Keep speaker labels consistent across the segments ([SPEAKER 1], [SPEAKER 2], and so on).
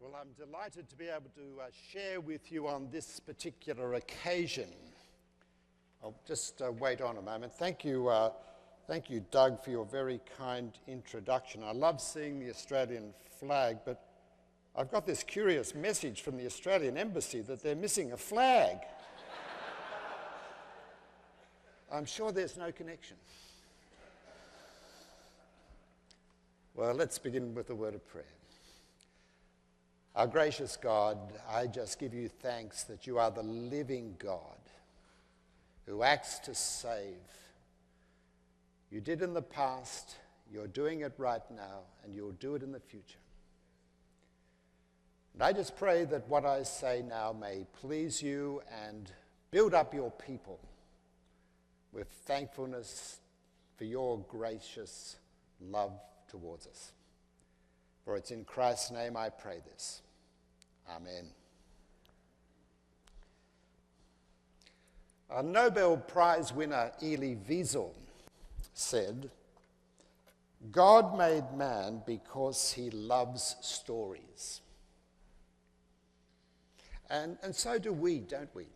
[SPEAKER 1] Well, I'm delighted to be able to share with you on this particular occasion. I'll just wait on a moment. Thank you, Doug, for your very kind introduction. I love seeing the Australian flag, but I've got this curious message from the Australian Embassy that they're missing a flag. I'm sure there's no connection. Well, let's begin with a word of prayer. Our gracious God, I just give you thanks that you are the living God who acts to save. You did in the past, you're doing it right now, and you'll do it in the future. And I just pray that what I say now may please you and build up your people with thankfulness for your gracious love towards us. For it's in Christ's name I pray this. Amen. A Nobel Prize winner, Elie Wiesel, said, "God made man because he loves stories." And so do we, don't we?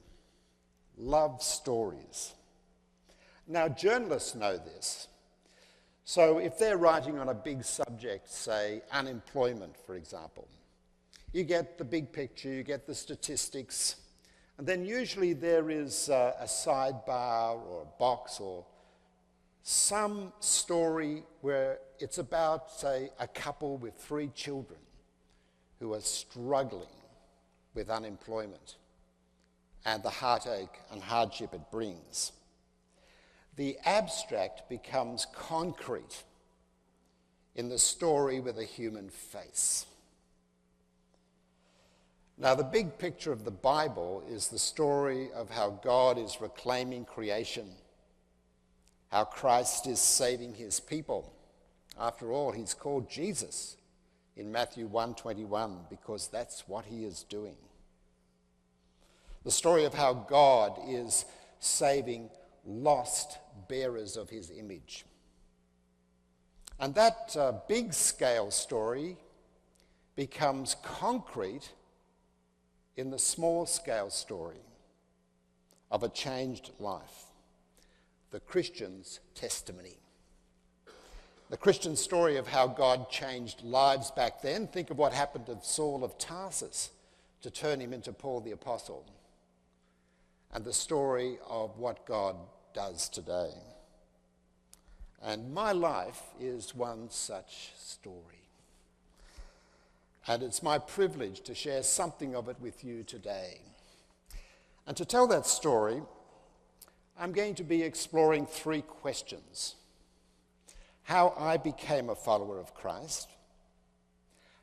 [SPEAKER 1] Love stories. Now, journalists know this. So if they're writing on a big subject, say unemployment, for example, you get the big picture, you get the statistics, and then usually there is a sidebar or a box or some story where it's about, say, a couple with 3 children who are struggling with unemployment and the heartache and hardship it brings. The abstract becomes concrete in the story with a human face. Now, the big picture of the Bible is the story of how God is reclaiming creation, how Christ is saving his people. After all, he's called Jesus in Matthew 1:21 because that's what he is doing. The story of how God is saving lost bearers of his image. And that big scale story becomes concrete in the small scale story of a changed life, the Christian's testimony. The Christian story of how God changed lives back then. Think of what happened to Saul of Tarsus to turn him into Paul the Apostle. And the story of what God does today. And my life is one such story. And it's my privilege to share something of it with you today. And to tell that story, I'm going to be exploring 3 questions. How I became a follower of Christ,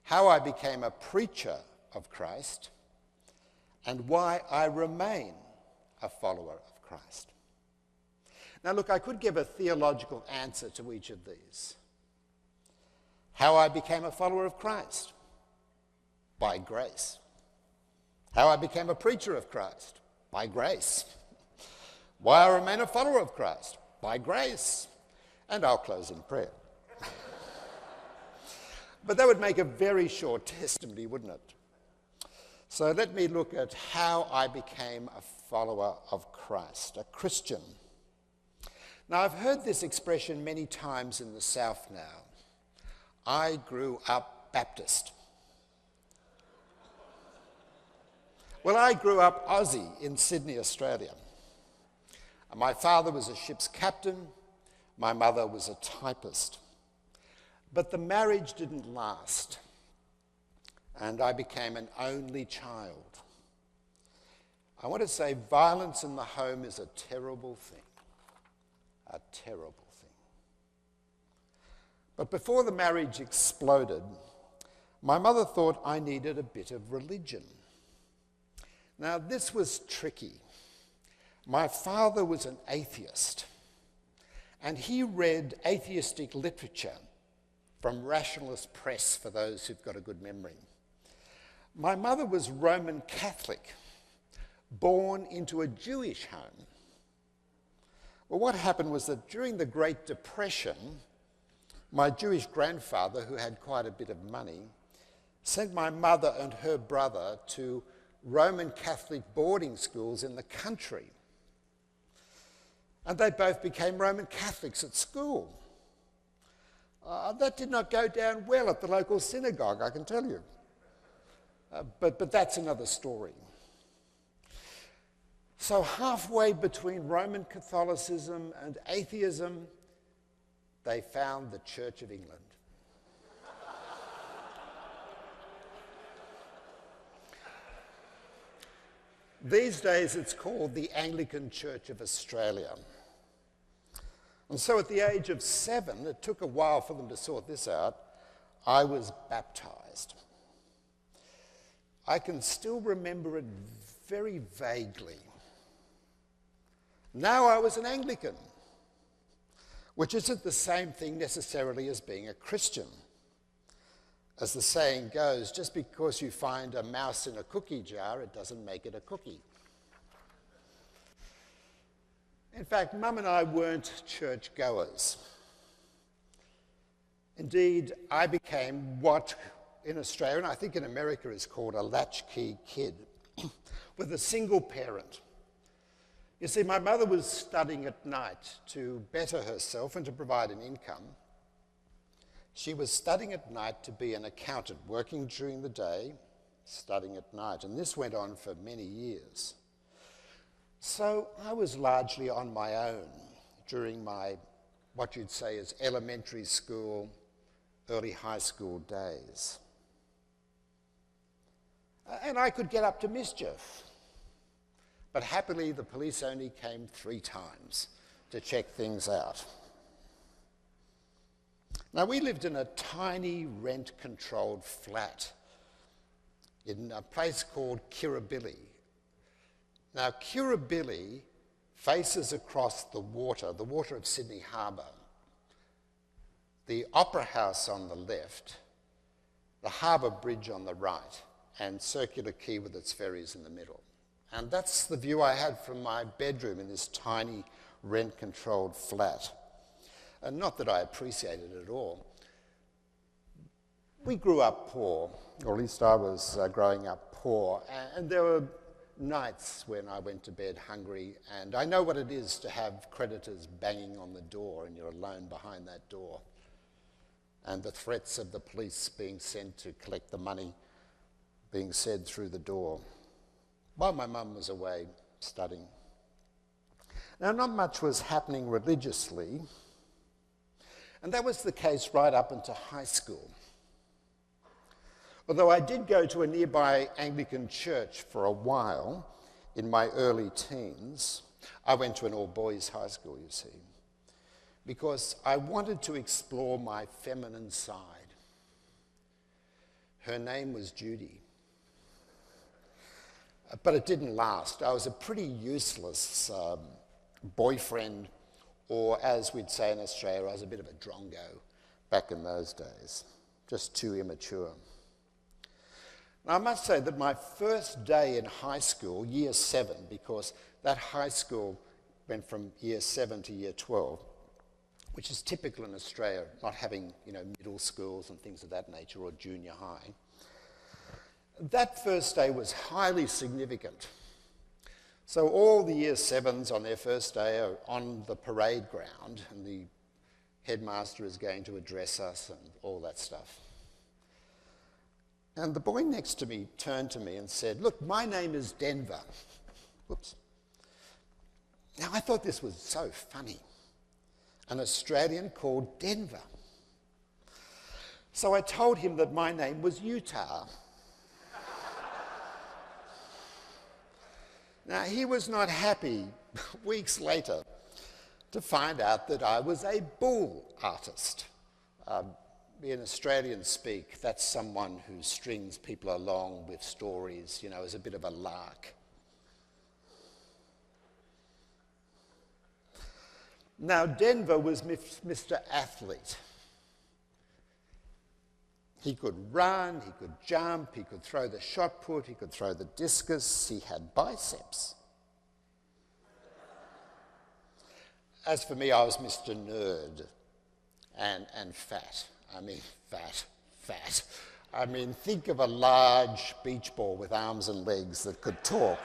[SPEAKER 1] how I became a preacher of Christ, and why I remain a follower of Christ. Now look, I could give a theological answer to each of these. How I became a follower of Christ? By grace. How I became a preacher of Christ? By grace. Why I remain a follower of Christ? By grace. And I'll close in prayer. But that would make a very short testimony, wouldn't it? So let me look at how I became a follower of Christ, a Christian. Now, I've heard this expression many times in the South now. I grew up Baptist. Well, I grew up Aussie in Sydney, Australia. My father was a ship's captain. My mother was a typist. But the marriage didn't last, and I became an only child. I want to say violence in the home is a terrible thing. A terrible thing. But before the marriage exploded, my mother thought I needed a bit of religion. Now, this was tricky. My father was an atheist, and he read atheistic literature from rationalist press, for those who've got a good memory. My mother was Roman Catholic, born into a Jewish home. Well, what happened was that during the Great Depression, my Jewish grandfather, who had quite a bit of money, sent my mother and her brother to Roman Catholic boarding schools in the country. And they both became Roman Catholics at school. That did not go down well at the local synagogue, I can tell you. But that's another story. So halfway between Roman Catholicism and atheism, they found the Church of England. These days it's called the Anglican Church of Australia. And so at the age of 7, it took a while for them to sort this out, I was baptised. I can still remember it very vaguely. Now I was an Anglican, which isn't the same thing necessarily as being a Christian. As the saying goes, just because you find a mouse in a cookie jar, it doesn't make it a cookie. In fact, Mum and I weren't churchgoers. Indeed, I became what in Australia, and I think in America, is called a latchkey kid, with a single parent. You see, my mother was studying at night to better herself and to provide an income. She was studying at night to be an accountant, working during the day, studying at night, and this went on for many years. So I was largely on my own during my, what you'd say is elementary school, early high school days. And I could get up to mischief. But happily, the police only came 3 times to check things out. Now, we lived in a tiny rent-controlled flat in a place called Kirribilli. Now, Kirribilli faces across the water of Sydney Harbour, the Opera House on the left, the Harbour Bridge on the right, and Circular Quay with its ferries in the middle. And that's the view I had from my bedroom in this tiny rent-controlled flat. And not that I appreciated it at all. We grew up poor, or at least I was growing up poor, and there were nights when I went to bed hungry, and I know what it is to have creditors banging on the door and you're alone behind that door, and the threats of the police being sent to collect the money being said through the door, while my mum was away studying. Now, not much was happening religiously, and that was the case right up into high school. Although I did go to a nearby Anglican church for a while in my early teens, I went to an all-boys high school, you see, because I wanted to explore my feminine side. Her name was Judy. But it didn't last. I was a pretty useless boyfriend, or as we'd say in Australia, I was a bit of a drongo back in those days, just too immature. Now, I must say that my first day in high school, year 7, because that high school went from year 7 to year 12, which is typical in Australia, not having, middle schools and things of that nature, or junior high. That first day was highly significant. So all the year 7s on their first day are on the parade ground, and the headmaster is going to address us and all that stuff. And the boy next to me turned to me and said, "Look, my name is Denver." Whoops. Now, I thought this was so funny. An Australian called Denver. So I told him that my name was Utah. Now, he was not happy weeks later to find out that I was a bull artist. In Australian speak, that's someone who strings people along with stories, as a bit of a lark. Now, Denver was Mr. Athlete. He could run, he could jump, he could throw the shot put, he could throw the discus, he had biceps. As for me, I was Mr. Nerd and fat. I mean, fat. I mean, think of a large beach ball with arms and legs that could talk.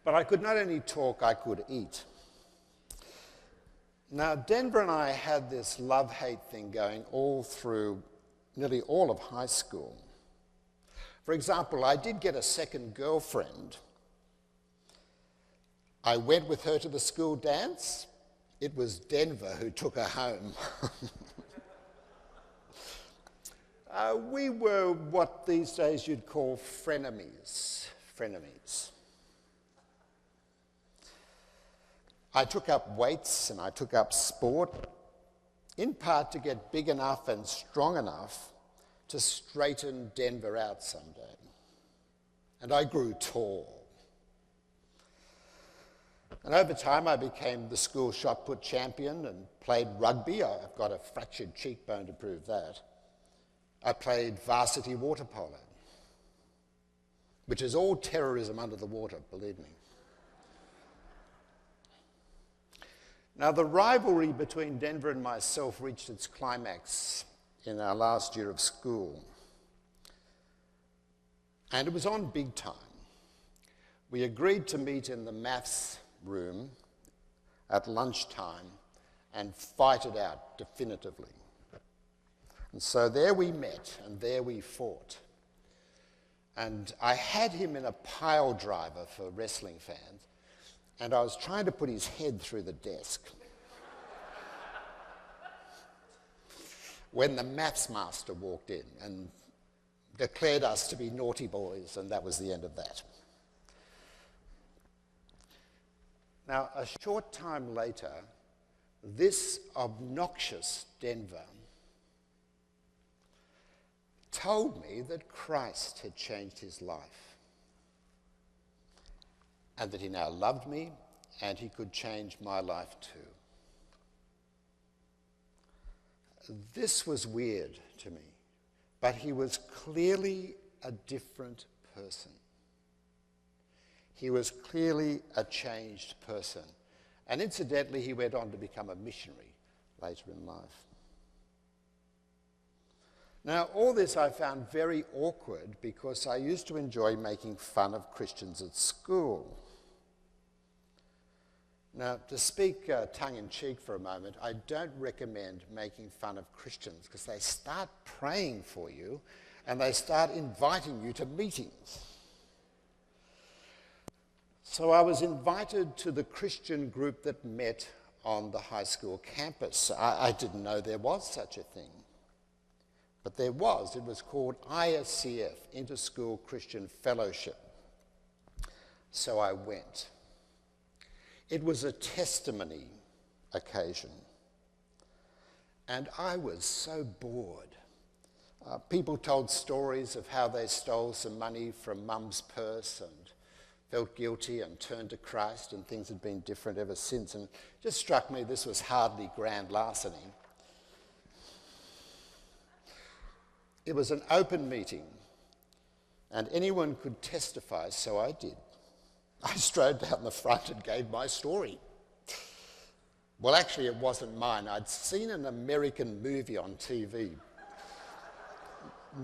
[SPEAKER 1] But I could not only talk, I could eat. Now, Denver and I had this love-hate thing going all through nearly all of high school. For example, I did get a second girlfriend. I went with her to the school dance. It was Denver who took her home. We were what these days you'd call frenemies. I took up weights and I took up sport, in part to get big enough and strong enough to straighten Denver out someday. And I grew tall. And over time I became the school shot put champion and played rugby. I've got a fractured cheekbone to prove that. I played varsity water polo, which is all terrorism under the water, believe me. Now, the rivalry between Denver and myself reached its climax in our last year of school. And it was on big time. We agreed to meet in the maths room at lunchtime and fight it out definitively. And so there we met and there we fought. And I had him in a pile driver for wrestling fans, and I was trying to put his head through the desk when the maths master walked in and declared us to be naughty boys, and that was the end of that. Now, a short time later, this obnoxious Denver told me that Christ had changed his life and that he now loved me and he could change my life too. This was weird to me, but he was clearly a different person. He was clearly a changed person. And incidentally, he went on to become a missionary later in life. Now, all this I found very awkward because I used to enjoy making fun of Christians at school. Now, to speak tongue-in-cheek for a moment, I don't recommend making fun of Christians because they start praying for you and they start inviting you to meetings. So I was invited to the Christian group that met on the high school campus. I didn't know there was such a thing. But there was. It was called ISCF, Interschool Christian Fellowship. So I went. It was a testimony occasion. And I was so bored. People told stories of how they stole some money from mum's purse and felt guilty and turned to Christ, and things had been different ever since. And it just struck me this was hardly grand larceny. It was an open meeting, and anyone could testify, so I did. I strode down the front and gave my story. Well, actually, it wasn't mine. I'd seen an American movie on TV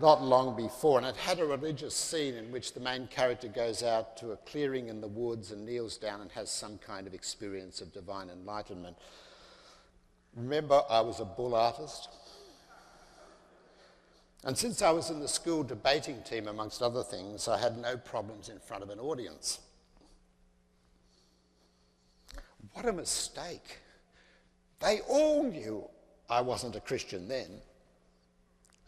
[SPEAKER 1] not long before, and it had a religious scene in which the main character goes out to a clearing in the woods and kneels down and has some kind of experience of divine enlightenment. Remember, I was a bull artist. And since I was in the school debating team, amongst other things, I had no problems in front of an audience. What a mistake. They all knew I wasn't a Christian then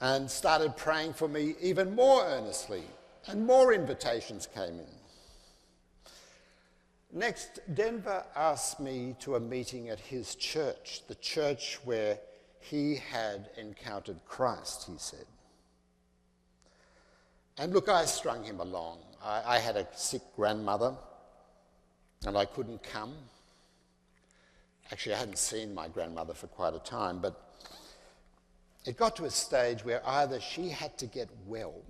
[SPEAKER 1] and started praying for me even more earnestly, and more invitations came in. Next, Denver asked me to a meeting at his church, the church where he had encountered Christ, he said. And look, I strung him along. I had a sick grandmother, and I couldn't come. Actually, I hadn't seen my grandmother for quite a time, but it got to a stage where either she had to get well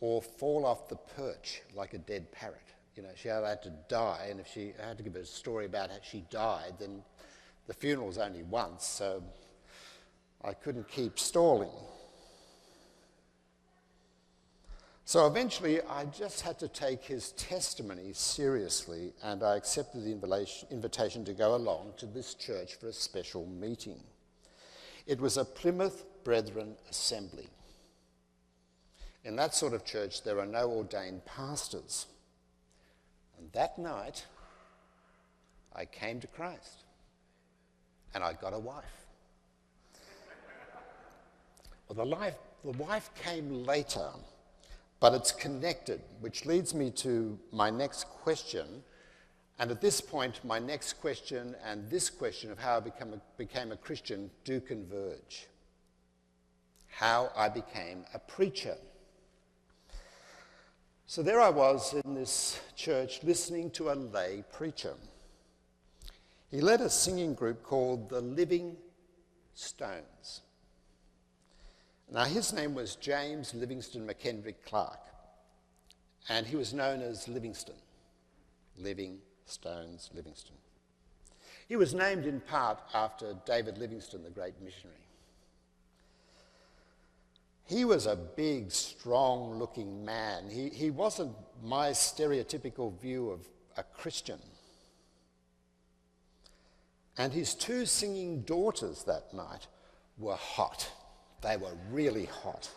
[SPEAKER 1] or fall off the perch like a dead parrot. You know, she either had to die, and if I had to give a story about how she died, then the funeral's only once, so I couldn't keep stalling. So eventually I just had to take his testimony seriously, and I accepted the invitation to go along to this church for a special meeting. It was a Plymouth Brethren assembly. In that sort of church, there are no ordained pastors. And that night, I came to Christ, and I got a wife. Well, the wife came later, but it's connected, which leads me to my next question. And at this point, my next question and this question of how I became a Christian do converge. How I became a preacher. So there I was in this church listening to a lay preacher. He led a singing group called the Living Stones. Now his name was James Livingston McKendrick Clark, and he was known as Livingston. Living Stones Livingston. He was named in part after David Livingstone, the great missionary. He was a big, strong-looking man. He wasn't my stereotypical view of a Christian. And his two singing daughters that night were hot. They were really hot.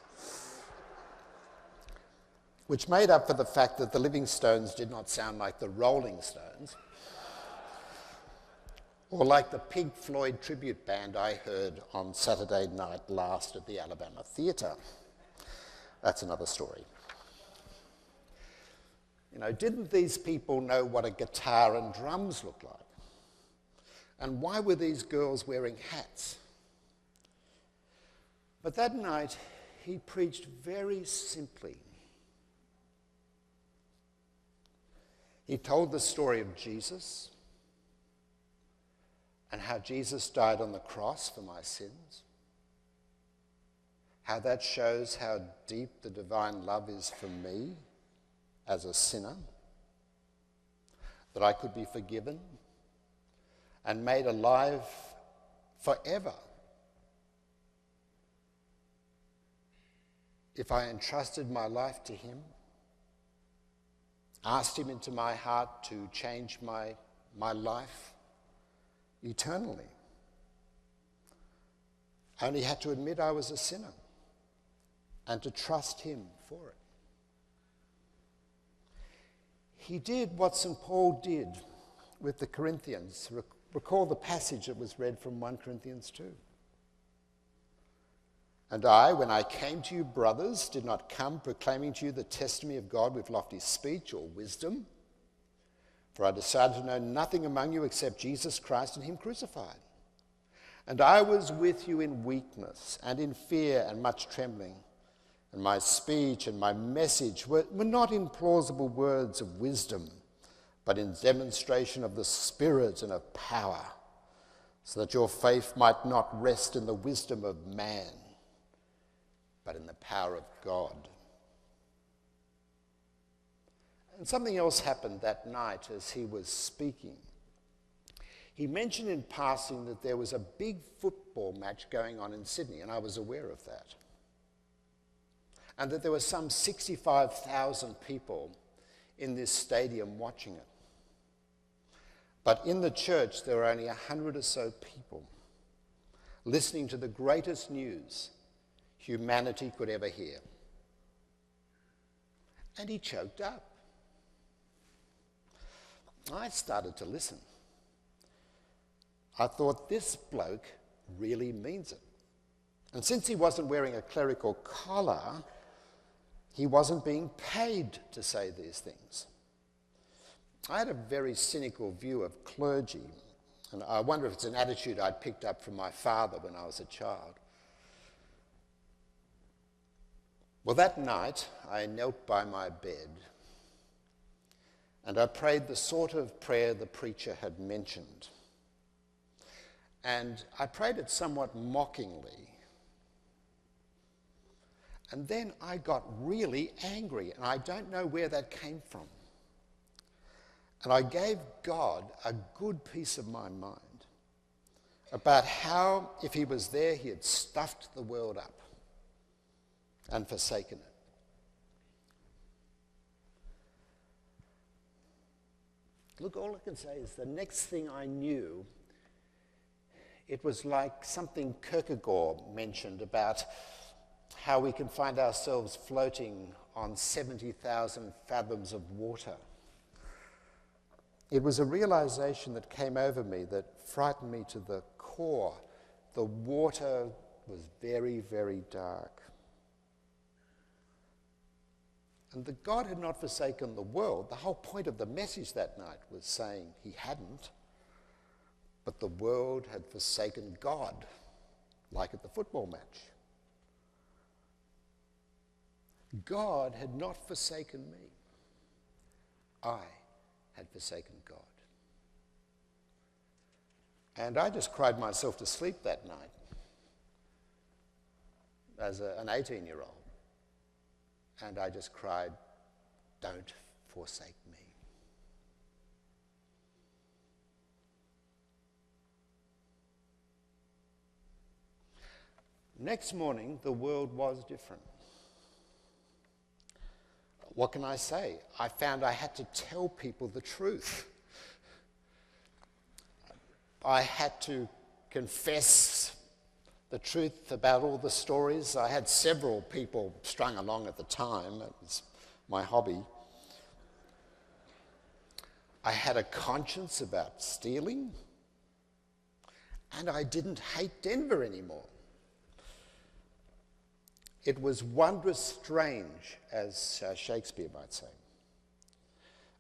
[SPEAKER 1] Which made up for the fact that the Livingstones did not sound like the Rolling Stones, or like the Pink Floyd tribute band I heard on Saturday night last at the Alabama Theatre. That's another story. You know, didn't these people know what a guitar and drums looked like? And why were these girls wearing hats? But that night, he preached very simply. He told the story of Jesus and how Jesus died on the cross for my sins, how that shows how deep the divine love is for me as a sinner, that I could be forgiven and made alive forever if I entrusted my life to him, asked him into my heart to change my life eternally. I only had to admit I was a sinner and to trust him for it. He did what St. Paul did with the Corinthians. Recall the passage that was read from 1 Corinthians 2. And I, when I came to you, brothers, did not come proclaiming to you the testimony of God with lofty speech or wisdom, for I decided to know nothing among you except Jesus Christ and him crucified. And I was with you in weakness and in fear and much trembling. And my speech and my message were not in plausible words of wisdom, but in demonstration of the Spirit and of power, so that your faith might not rest in the wisdom of man, but in the power of God. And something else happened that night as he was speaking. He mentioned in passing that there was a big football match going on in Sydney, and I was aware of that. And that there were some 65,000 people in this stadium watching it. But in the church, there were only 100 or so people listening to the greatest news humanity could ever hear. And he choked up. I started to listen. I thought, this bloke really means it. And since he wasn't wearing a clerical collar, he wasn't being paid to say these things. I had a very cynical view of clergy, and I wonder if it's an attitude I'd picked up from my father when I was a child. Well, that night, I knelt by my bed, and I prayed the sort of prayer the preacher had mentioned. And I prayed it somewhat mockingly. And then I got really angry, and I don't know where that came from. And I gave God a good piece of my mind. about how, if he was there, he had stuffed the world up and forsaken it. Look, all I can say is the next thing I knew, it was like something Kierkegaard mentioned about how we can find ourselves floating on 70,000 fathoms of water. It was a realization that came over me that frightened me to the core. The water was very, very dark. And that God had not forsaken the world. The whole point of the message that night was saying he hadn't, but the world had forsaken God, like at the football match. God had not forsaken me. I had forsaken God. And I just cried myself to sleep that night as an 18-year-old. And I just cried, "Don't forsake me." Next morning, the world was different. What can I say? I found I had to tell people the truth. I had to confess the truth about all the stories. I had several people strung along at the time. It was my hobby. I had a conscience about stealing. And I didn't hate Denver anymore. It was wondrous strange, as Shakespeare might say.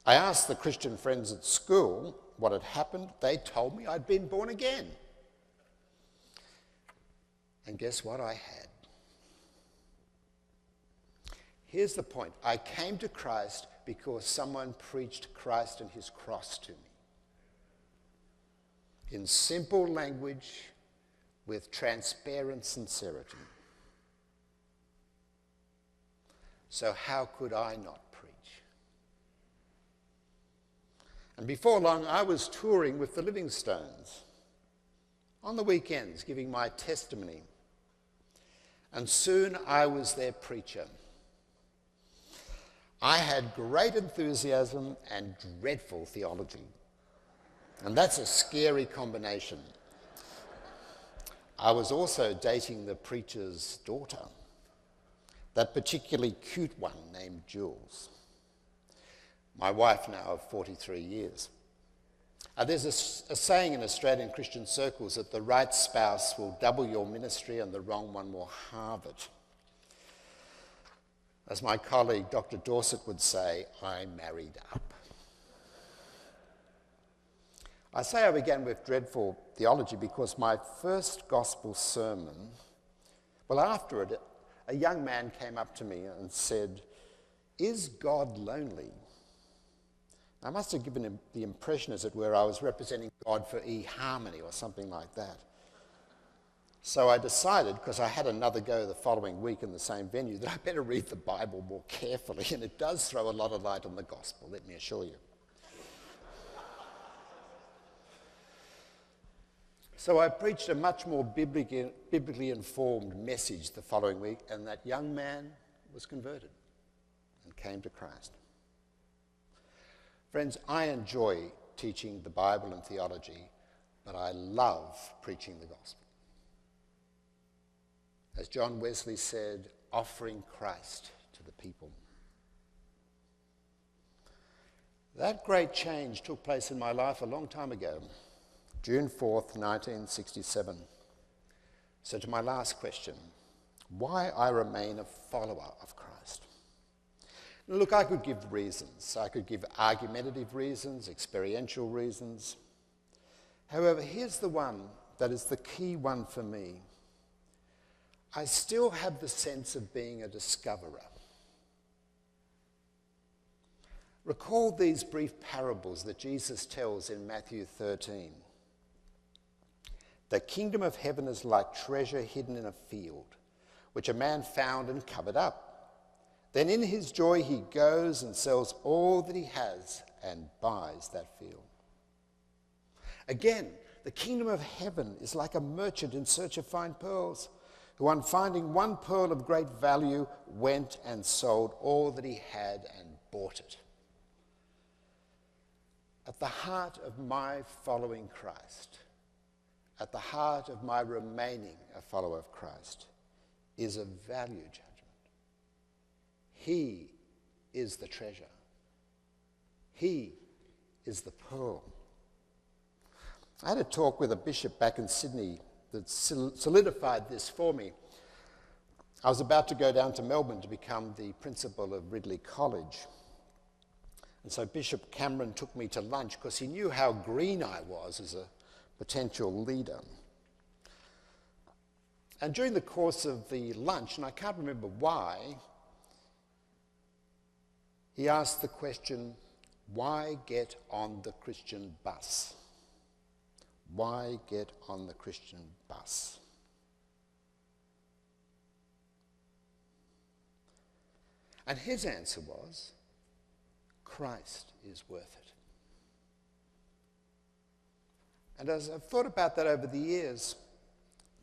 [SPEAKER 1] I asked the Christian friends at school what had happened. They told me I'd been born again. And guess what I had? Here's the point. I came to Christ because someone preached Christ and his cross to me. In simple language, with transparent sincerity. So how could I not preach? And before long, I was touring with the Livingstones on the weekends, giving my testimony. And soon I was their preacher. I had great enthusiasm and dreadful theology. And that's a scary combination. I was also dating the preacher's daughter, that particularly cute one named Jules. My wife now of 43 years. There's a saying in Australian Christian circles that the right spouse will double your ministry and the wrong one will halve it. As my colleague Dr. Dorset would say, I married up. I say I began with dreadful theology because my first gospel sermon, well, after it, a young man came up to me and said, "Is God lonely?" I must have given him the impression, as it were, I was representing God for eHarmony or something like that. So I decided, because I had another go the following week in the same venue, that I better read the Bible more carefully, and it does throw a lot of light on the gospel, let me assure you. So I preached a much more biblically informed message the following week, and that young man was converted and came to Christ. Friends, I enjoy teaching the Bible and theology, but I love preaching the gospel. As John Wesley said, offering Christ to the people. That great change took place in my life a long time ago, June 4th, 1967. So to my last question, why I remain a follower of Christ? Look, I could give reasons. I could give argumentative reasons, experiential reasons. However, here's the one that is the key one for me. I still have the sense of being a discoverer. Recall these brief parables that Jesus tells in Matthew 13. The kingdom of heaven is like treasure hidden in a field, which a man found and covered up. Then in his joy he goes and sells all that he has and buys that field. Again, The kingdom of heaven is like a merchant in search of fine pearls, who on finding one pearl of great value went and sold all that he had and bought it. At the heart of my following Christ, at the heart of my remaining a follower of Christ, is a value judgment. He is the treasure. He is the pearl. I had a talk with a bishop back in Sydney that solidified this for me. I was about to go down to Melbourne to become the principal of Ridley College. And so Bishop Cameron took me to lunch because he knew how green I was as a potential leader. And during the course of the lunch, and I can't remember why, he asked the question, why get on the Christian bus? Why get on the Christian bus? And his answer was, Christ is worth it. And as I've thought about that over the years,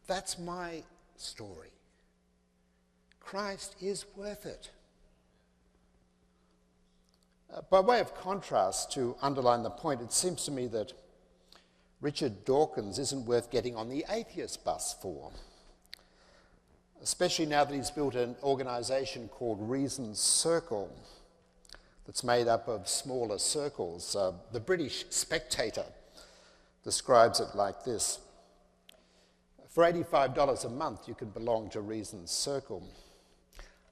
[SPEAKER 1] that's my story. Christ is worth it. By way of contrast, to underline the point, it seems to me that Richard Dawkins isn't worth getting on the atheist bus for, especially now that he's built an organisation called Reason's Circle that's made up of smaller circles. The British Spectator describes it like this. For $85 a month, you can belong to Reason's Circle.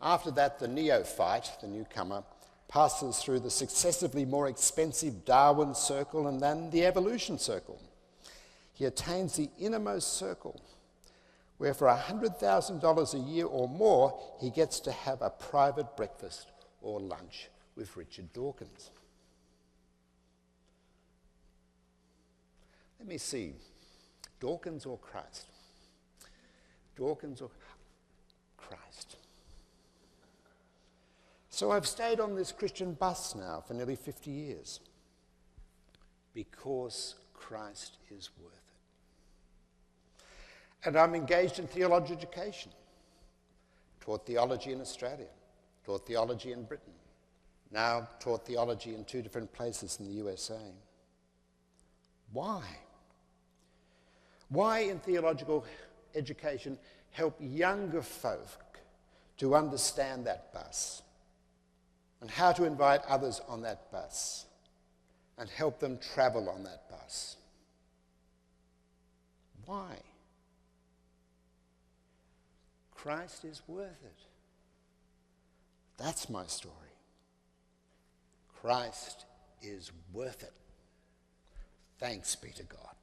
[SPEAKER 1] After that, the neophyte, the newcomer, passes through the successively more expensive Darwin Circle and then the Evolution Circle. He attains the innermost circle, where for $100,000 a year or more, he gets to have a private breakfast or lunch with Richard Dawkins. Let me see, Dawkins or Christ? Dawkins or Christ? So I've stayed on this Christian bus now for nearly 50 years because Christ is worth it. And I'm engaged in theological education. Taught theology in Australia, taught theology in Britain, now taught theology in 2 different places in the USA. Why? Why in theological education help younger folk to understand that bus and how to invite others on that bus and help them travel on that bus? Why? Christ is worth it. That's my story. Christ is worth it. Thanks be to God.